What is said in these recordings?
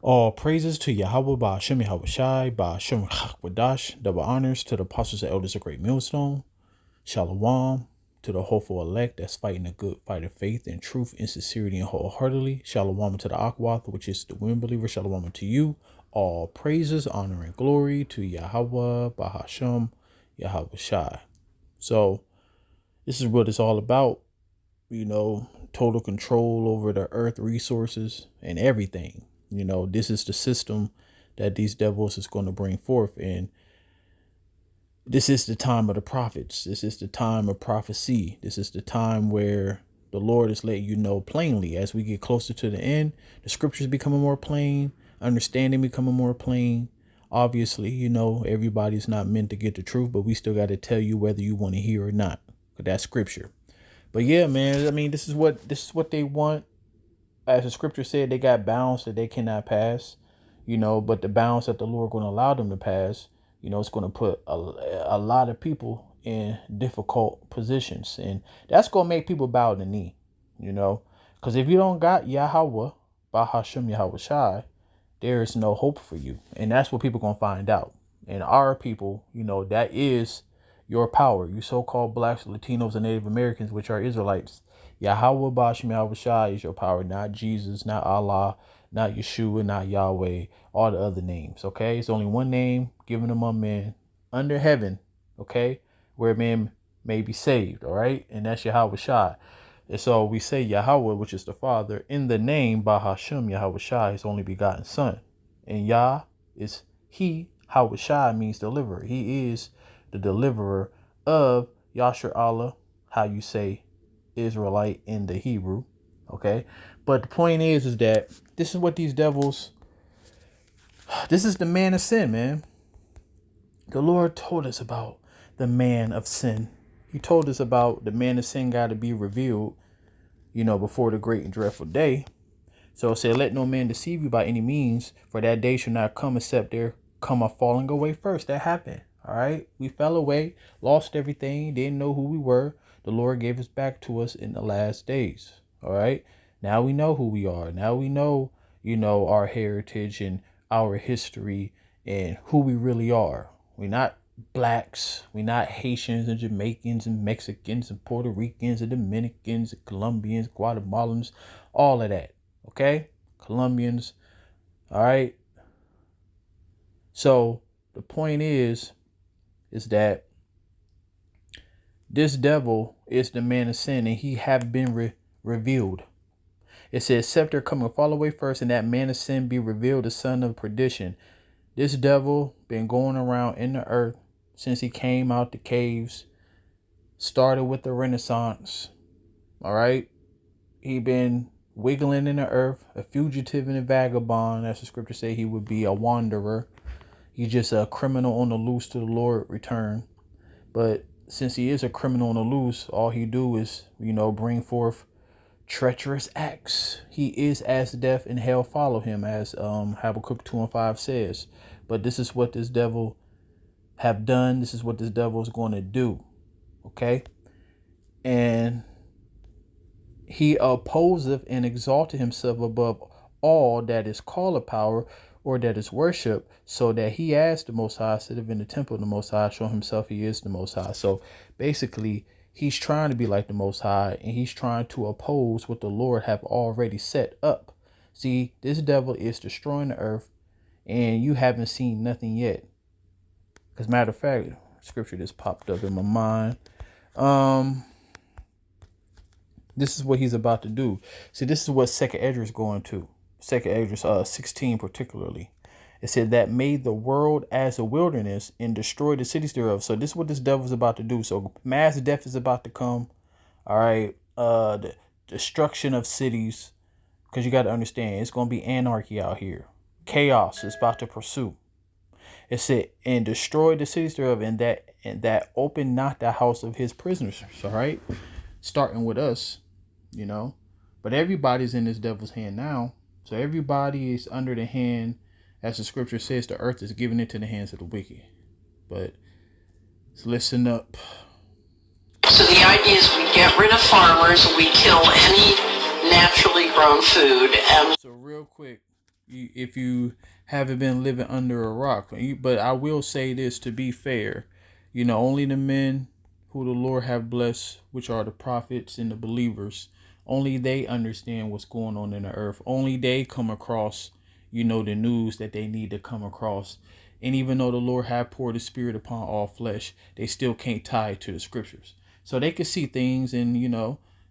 All praises to Yahweh Ba'ashem Yahweh Shai Ba'ashem Chakwadash. Double honors to the apostles and elders of Great Millstone. Shalom to the hopeful elect that's fighting a good fight of faith and truth and sincerity and wholeheartedly. Shalom to the Akwath, which is the women believer. Shalom to you. All praises, honor, and glory to Yahweh Ba'ashem Yahweh Shai. So this is what it's all about. Total control over the earth resources and everything. This is the system that these devils is going to bring forth. And this is the time of the prophets. This is the time of prophecy. This is the time where the Lord is letting you know plainly as we get closer to the end, the scriptures becoming more plain, understanding becoming more plain. Obviously, everybody's not meant to get the truth, but we still got to tell you whether you want to hear or not. Because that's scripture. But yeah, man, I mean, this is what they want. As the scripture said, they got bounds that they cannot pass, but the bounds that the Lord going to allow them to pass, it's going to put a lot of people in difficult positions. And that's going to make people bow the knee, because if you don't got Yahweh, Bahashem Yahweh Shai, there is no hope for you. And that's what people going to find out. And our people, that is your power. You so-called blacks, Latinos, and Native Americans, which are Israelites. Yahweh Bashim Yahweh Shai is your power, not Jesus, not Allah, not Yeshua, not Yahweh, all the other names, okay? It's only one name given among men under heaven, okay, where men may be saved, all right? And that's Yahweh Shai. And so we say Yahweh, which is the Father, in the name Bahashem Yahweh Shai, his only begotten Son. And Yah is he, Yahweh Shai means deliverer. He is the deliverer of Yashar Allah, how you say Israelite in the Hebrew, okay? But the point is that this is what these devils, this is the man of sin, man. The Lord told us about the man of sin. He told us about the man of sin got to be revealed, before the great and dreadful day. So it said, let no man deceive you by any means, for that day shall not come except there come a falling away first. That happened. All right. We fell away, lost everything, didn't know who we were. The Lord gave us back to us in the last days. All right. Now we know who we are. Now we know, our heritage and our history and who we really are. We're not blacks. We're not Haitians and Jamaicans and Mexicans and Puerto Ricans and Dominicans and Colombians, Guatemalans, all of that. Okay. Colombians. All right. So the point is that this devil is the man of sin, and he have been revealed. It says, scepter come and fall away first, and that man of sin be revealed, the son of perdition. This devil been going around in the earth since he came out the caves, started with the Renaissance. All right. He been wiggling in the earth, a fugitive and a vagabond. As the scripture say, he would be a wanderer. He's just a criminal on the loose to the Lord return. But since he is a criminal on the loose, all he do is, bring forth treacherous acts. He is as death, and hell follow him, as Habakkuk 2:5 says. But this is what this devil have done. This is what this devil is going to do. Okay? And he opposeth and exalted himself above all that is called a power or that is worship, so that he as the Most High sitteth in the temple of the Most High, show himself he is the Most High. So basically, he's trying to be like the Most High, and he's trying to oppose what the Lord have already set up. See, this devil is destroying the earth, and you haven't seen nothing yet. As a matter of fact, scripture just popped up in my mind. This is what he's about to do. See, this is what Second Esdras is going to. Second Esdras 16 particularly. It said that made the world as a wilderness and destroyed the cities thereof. So this is what this devil is about to do. So mass death is about to come. All right. The destruction of cities. Because you got to understand, it's going to be anarchy out here. Chaos is about to pursue. It said, and destroy the cities thereof, and that open not the house of his prisoners. All right. Starting with us, but everybody's in this devil's hand now. So everybody is under the hand, as the scripture says, the earth is given into the hands of the wicked. But let's listen up. So the idea is we get rid of farmers, we kill any naturally grown food. So real quick, if you haven't been living under a rock. But I will say this to be fair, only the men who the Lord have blessed, which are the prophets and the believers, only they understand what's going on in the earth. Only they come across, the news that they need to come across. And even though the Lord have poured the Spirit upon all flesh, they still can't tie it to the scriptures. So they can see things and,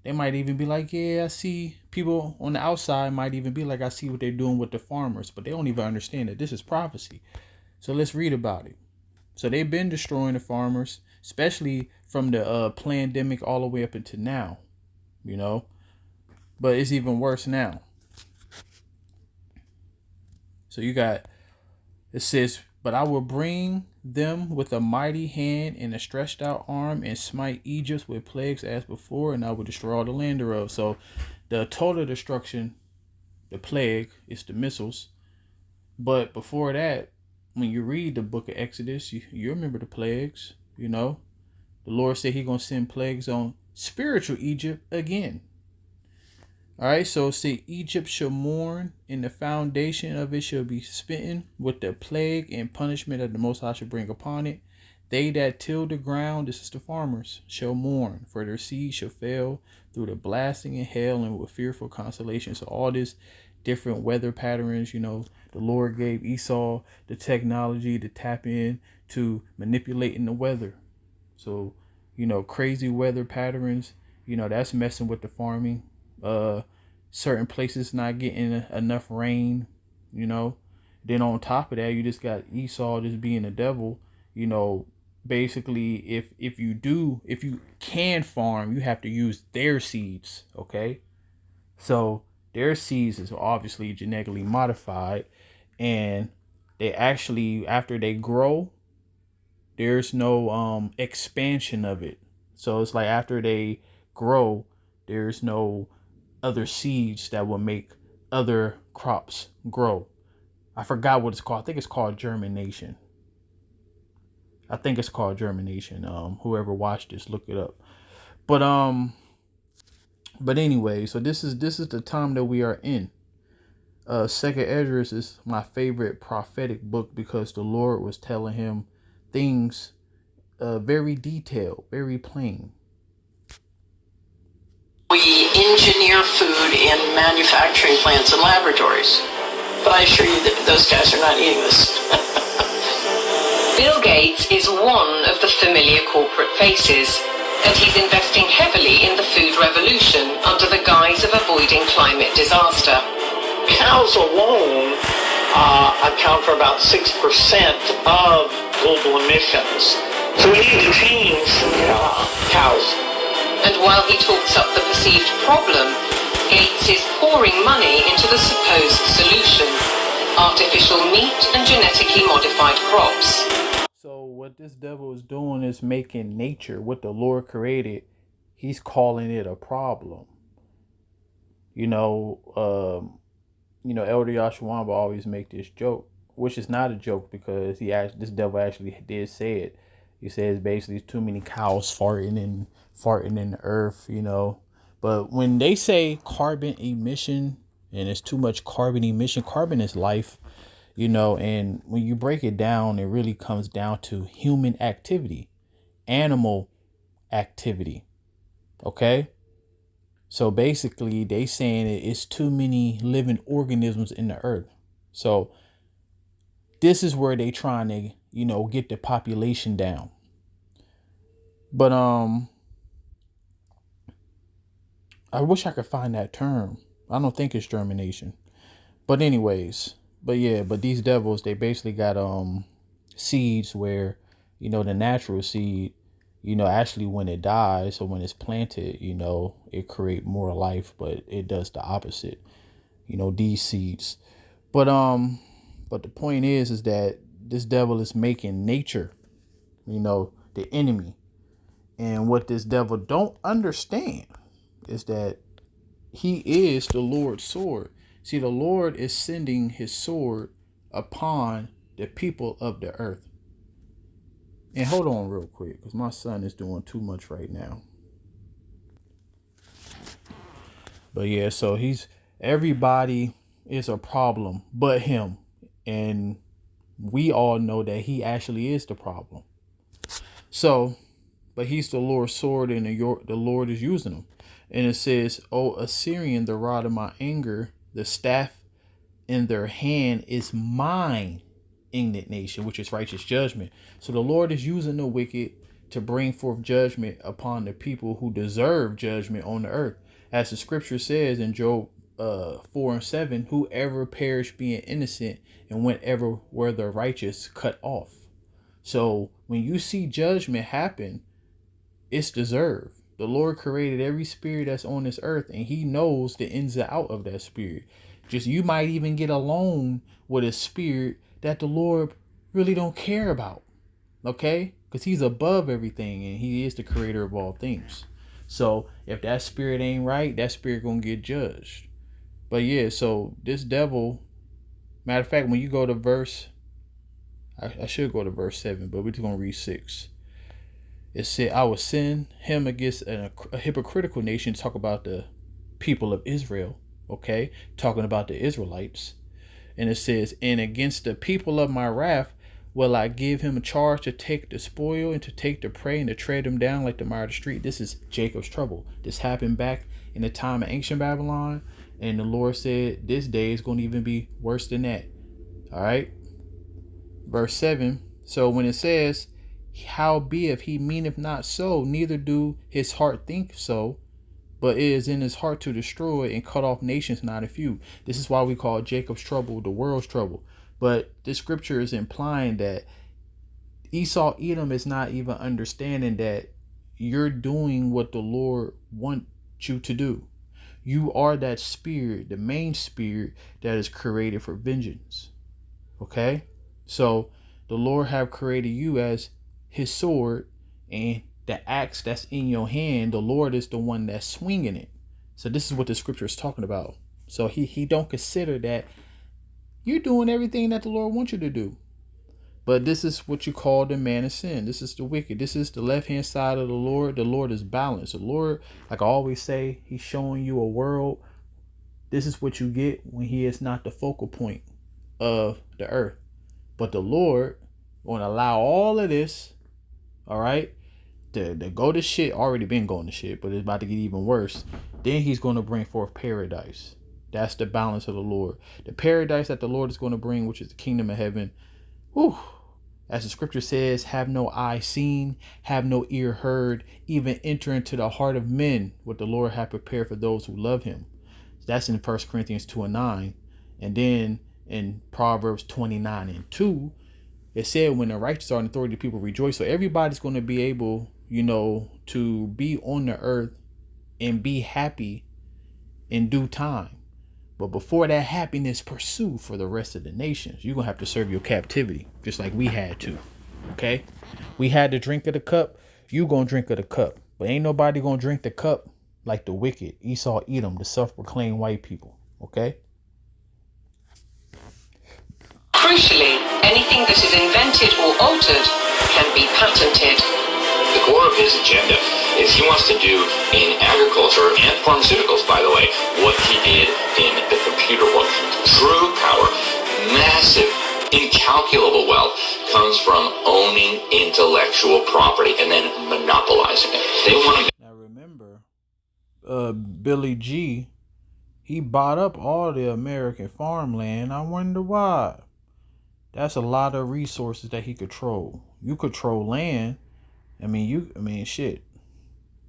they might even be like, yeah, I see. People on the outside might even be like, I see what they're doing with the farmers, but they don't even understand that this is prophecy. So let's read about it. So they've been destroying the farmers, especially from the pandemic all the way up until now, but it's even worse now. So it says, but I will bring them with a mighty hand and a stretched out arm and smite Egypt with plagues as before, and I will destroy all the land thereof. So the total destruction, the plague, is the missiles. But before that, when you read the book of Exodus, you remember the plagues, The Lord said He's going to send plagues on spiritual Egypt again. All right, so say Egypt shall mourn, and the foundation of it shall be smitten with the plague and punishment that the Most High shall bring upon it. They that till the ground, this is the farmers, shall mourn, for their seed shall fail through the blasting and hail and with fearful consolation. So all this different weather patterns, the Lord gave Esau the technology to tap in to manipulating the weather. So, crazy weather patterns, that's messing with the farming. Certain places not getting enough rain, Then on top of that, you just got Esau just being the devil, Basically, if you can farm, you have to use their seeds, okay? So their seeds is obviously genetically modified, and they actually, after they grow, there's no expansion of it. So it's like after they grow, there's no other seeds that will make other crops grow. I forgot what it's called. I think it's called germination. Whoever watched this, look it up. But anyway, so this is the time that we are in. Second Esdras is my favorite prophetic book because the Lord was telling him things very detailed, very plain. We engineer food in manufacturing plants and laboratories. But I assure you that those guys are not eating this. Bill Gates is one of the familiar corporate faces, and he's investing heavily in the food revolution under the guise of avoiding climate disaster. Cows alone account for about 6% of global emissions. So we need to change cows. And while he talks up the perceived problem, Gates is pouring money into the supposed solution: artificial meat and genetically modified crops. So what this devil is doing is making nature, what the Lord created, he's calling it a problem. Elder Yashawamba always make this joke, which is not a joke because this devil actually did say it. He says basically too many cows farting in the earth, But when they say carbon emission and it's too much carbon emission, carbon is life, and when you break it down, it really comes down to human activity, animal activity. Okay. So basically they saying it's too many living organisms in the earth. So this is where they trying to, get the population down. But I wish I could find that term. I don't think it's germination. But anyways, but these devils, they basically got seeds where, the natural seed, actually when it dies or when it's planted, it create more life, but it does the opposite, these seeds. But the point is that this devil is making nature, the enemy. And what this devil don't understand is that he is the Lord's sword. See, the Lord is sending his sword upon the people of the earth. And hold on real quick, because my son is doing too much right now. But yeah, so everybody is a problem but him. And we all know that he actually is the problem. So, but he's the Lord's sword, and the Lord is using him. And it says, "O Assyrian, the rod of my anger, the staff in their hand is mine indignation, which is righteous judgment." So the Lord is using the wicked to bring forth judgment upon the people who deserve judgment on the earth. As the scripture says in Job 4:7, whoever perish being innocent, and whenever were the righteous cut off. So when you see judgment happen, it's deserved. The Lord created every spirit that's on this earth, and he knows the ins and out of that spirit. Just you might even get alone with a spirit that the Lord really don't care about. Okay? Because he's above everything, and he is the creator of all things. So if that spirit ain't right, that spirit gonna get judged. But yeah, so this devil, matter of fact, when you go to verse, I should go to verse 7, but we're just gonna read 6. It said, "I will send him against a hypocritical nation," talk about the people of Israel, okay? Talking about the Israelites. And it says, "And against the people of my wrath will I give him a charge to take the spoil and to take the prey and to tread them down like the mire of the street." This is Jacob's trouble. This happened back in the time of ancient Babylon. And the Lord said this day is going to even be worse than that. All right. Verse 7. So when it says, "Howbeit if he meaneth not so, neither do his heart think so, but it is in his heart to destroy and cut off nations, not a few." This is why we call Jacob's trouble the world's trouble. But this scripture is implying that Esau Edom is not even understanding that you're doing what the Lord wants you to do. You are that spirit, the main spirit that is created for vengeance. Okay? So the Lord have created you as his sword, and the axe that's in your hand, the Lord is the one that's swinging it. So this is what the scripture is talking about. So he don't consider that you're doing everything that the Lord wants you to do. But this is what you call the man of sin. This is the wicked. This is the left-hand side of the Lord. The Lord is balanced. The Lord, like I always say, he's showing you a world. This is what you get when he is not the focal point of the earth. But the Lord won't allow all of this, all right, to go to shit. Already been going to shit, but it's about to get even worse. Then he's going to bring forth paradise. That's the balance of the Lord. The paradise that the Lord is going to bring, which is the kingdom of heaven. Whew. As the scripture says, "Have no eye seen, have no ear heard, even enter into the heart of men what the Lord hath prepared for those who love him." That's in 1 Corinthians 2:9. And then in Proverbs 29:2, it said, "When the righteous are in authority, people rejoice." So everybody's going to be able, to be on the earth and be happy in due time. But before that happiness pursue for the rest of the nations, you're going to have to serve your captivity, just like we had to. Okay? We had to drink of the cup. You going to drink of the cup. But ain't nobody going to drink the cup like the wicked, Esau Edom, the self-proclaimed white people. Okay? Crucially, anything that is invented or altered can be patented. The core of his agenda is he wants to do in agriculture and pharmaceuticals, by the way, what he did in the computer world. True power, massive, incalculable wealth comes from owning intellectual property and then monopolizing it. They want to. Now remember, Billy G, he bought up all the American farmland. I wonder why. That's a lot of resources that he control. You control land. Shit.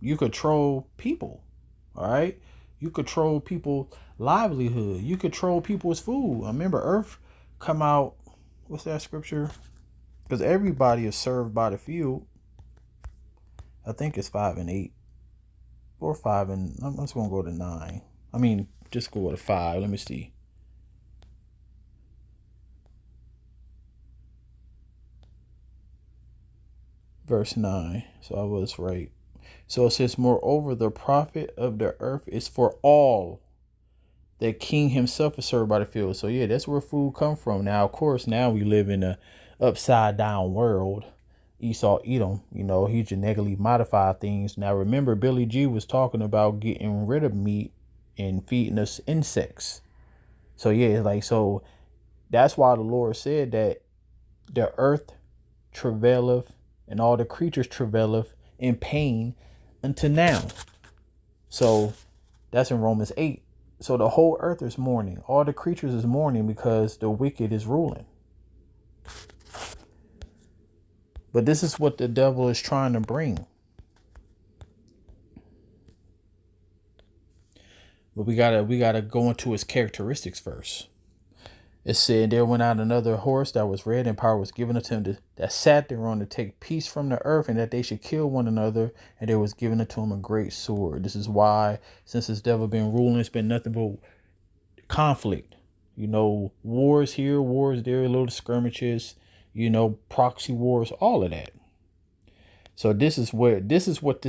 You control people. All right. You control people's livelihood. You control people's food. I remember Earth come out. What's that scripture? Because everybody is served by the field. I think it's 5 and 8. Or 5 and I'm just gonna go to 9. Just go to 5. Let me see. Verse 9. So I was right. So it says, "Moreover, the profit of the earth is for all. The king himself is served by the field." So yeah, that's where food come from. Now, of course, now we live in a upside down world. Esau Edom, he genetically modified things. Now remember, Billy G was talking about getting rid of meat and feeding us insects. So yeah, like, so that's why the Lord said that the earth travaileth and all the creatures travaileth in pain unto now. So that's in Romans 8. So the whole earth is mourning. All the creatures is mourning because the wicked is ruling. But this is what the devil is trying to bring. But we gotta go into his characteristics first. It said, there went out another horse that was red, and power was given unto him that sat thereon to take peace from the earth, and that they should kill one another. And there was given unto him a great sword. This is why, since this devil been ruling, it's been nothing but conflict. You know, wars here, wars there, little skirmishes, you know, proxy wars, all of that. So this is what this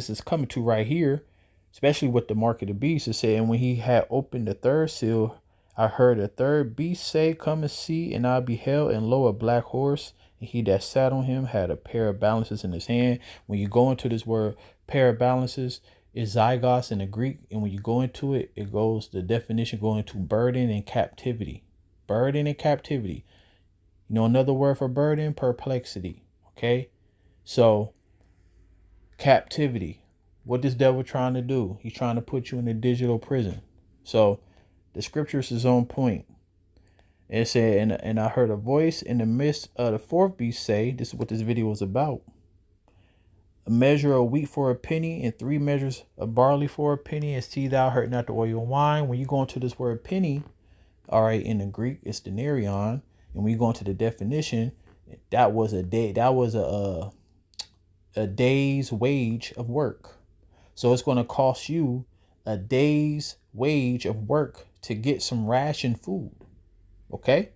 is coming to right here, especially with the mark of the beast. It said, and when he had opened the third seal, I heard a third beast say, come and see. And I beheld, and lo, a black horse, and he that sat on him had a pair of balances in his hand. When you go into this word pair of balances, is zygos in the Greek. And when you go into it, it goes, the definition going to burden and captivity. Burden and captivity. You know, another word for burden, perplexity. Okay. So captivity. What this devil trying to do? He's trying to put you in a digital prison. So the scriptures is on point. It said, and I heard a voice in the midst of the fourth beast say, this is what this video was about. A measure of wheat for a penny, and 3 measures of barley for a penny, and see thou hurt not the oil and wine. When you go into this word penny, all right, in the Greek, it's denarion. And when you go into the definition, that was a day, that was a day's wage of work. So it's going to cost you a day's wage of work to get some ration food. Okay?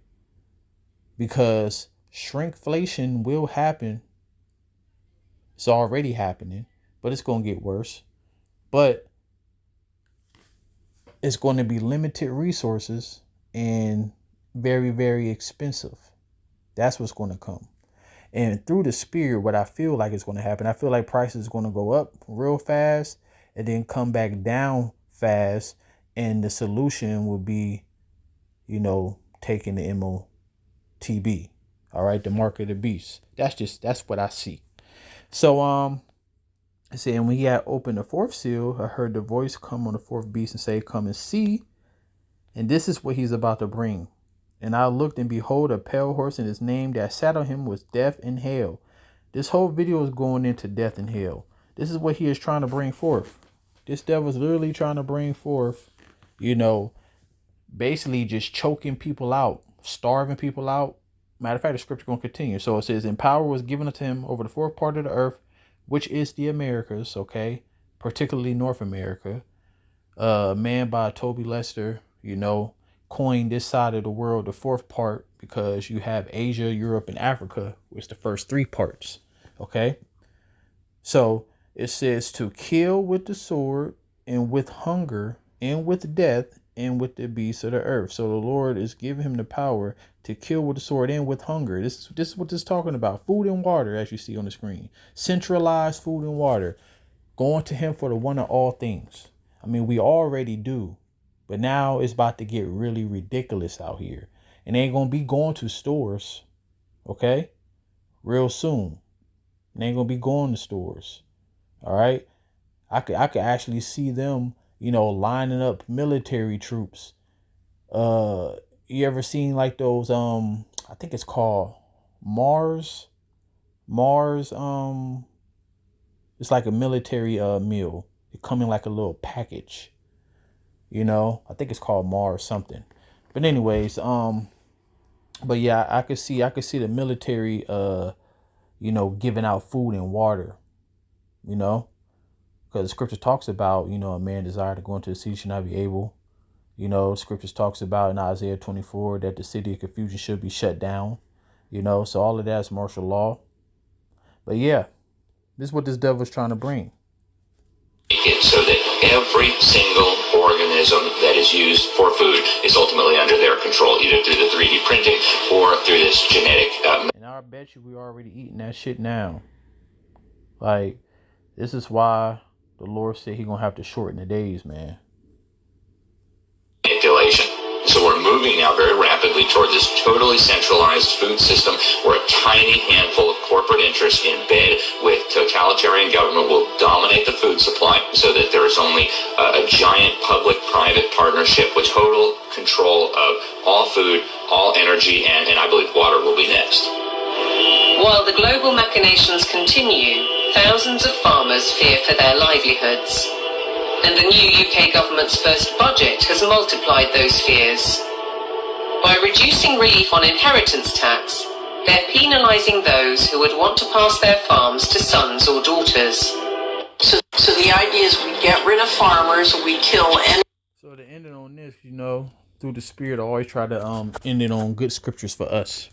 Because shrinkflation will happen. It's already happening, but it's going to get worse. But it's going to be limited resources and very, very expensive. That's what's going to come. And through the spirit, what I feel like is going to happen, I feel like prices is going to go up real fast and then come back down fast. And the solution will be, you know, taking the MOTB. All right. The mark of the beast. That's what I see. So, I said, and when he had opened the fourth seal, I heard the voice come on the fourth beast and say, come and see. And this is what he's about to bring. And I looked, and behold, a pale horse, and his name that sat on him was Death and Hell. This whole video is going into death and hell. This is what he is trying to bring forth. This devil is literally trying to bring forth, you know, basically just choking people out, starving people out. Matter of fact, the scripture going to continue. So it says, and power was given unto him over the fourth part of the earth, which is the Americas, okay, particularly North America. Man by Toby Lester, you know, coined this side of the world the fourth part, because you have Asia, Europe, and Africa, which the first 3 parts. Okay. So it says to kill with the sword, and with hunger, and with death, and with the beasts of the earth. So the Lord is giving him the power to kill with the sword and with hunger. This is what this is talking about. Food and water, as you see on the screen. Centralized food and water. Going to him for the one of all things. I mean, we already do. But now it's about to get really ridiculous out here. And they ain't going to be going to stores. Okay? Real soon. They ain't going to be going to stores. All right? I could actually see them, you know, lining up military troops. You ever seen like those, I think it's called Mars, it's like a military meal. It come in like a little package. You know, I think it's called Mars something. But anyways, but yeah, I could see the military, you know, giving out food and water, you know, because the scripture talks about, you know, a man desire to go into the city should not be able. You know, scriptures talks about in Isaiah 24 that the city of confusion should be shut down, you know, so all of that is martial law. But yeah, this is what this devil is trying to bring. So that every single organism that is used for food is ultimately under their control, either through the 3D printing or through this genetic. And I bet you we already eating that shit now. Like, this is why the Lord said He gonna have to shorten the days, man. Manipulation. So we're moving moving now very rapidly toward this totally centralized food system where a tiny handful of corporate interests in bed with totalitarian government will dominate the food supply so that there is only a giant public-private partnership with total control of all food, all energy, and I believe water will be next. While the global machinations continue, thousands of farmers fear for their livelihoods. And the new UK government's first budget has multiplied those fears. By reducing relief on inheritance tax, they're penalising those who would want to pass their farms to sons or daughters. So the idea is we get rid of farmers, we kill any... So to end it on this, through the Spirit, I always try to end it on good scriptures for us.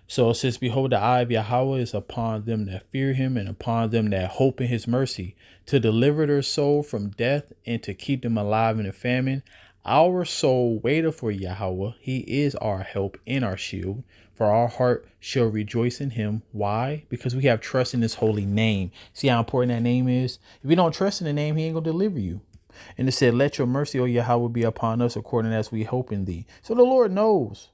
So it says, behold, the eye of Yahweh is upon them that fear him, and upon them that hope in his mercy, to deliver their soul from death, and to keep them alive in the famine. Our soul waiteth for Yahweh. He is our help and our shield. For our heart shall rejoice in him. Why? Because we have trust in his holy name. See how important that name is? If you don't trust in the name, he ain't going to deliver you. And it said, let your mercy, O Yahweh, be upon us according as we hope in thee. So the Lord knows.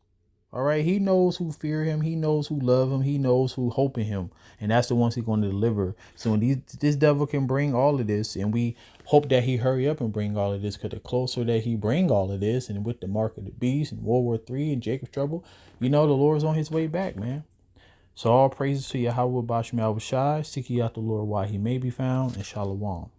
All right. He knows who fear him. He knows who love him. He knows who hope in him. And that's the ones he's going to deliver. So when this devil can bring all of this, and we hope that he hurry up and bring all of this, because the closer that he bring all of this, and with the mark of the beast and World War III and Jacob's trouble, the Lord's on his way back, man. So all praises to Yahweh Bashim Al Bashai. Seek ye out the Lord while he may be found, and Shalom.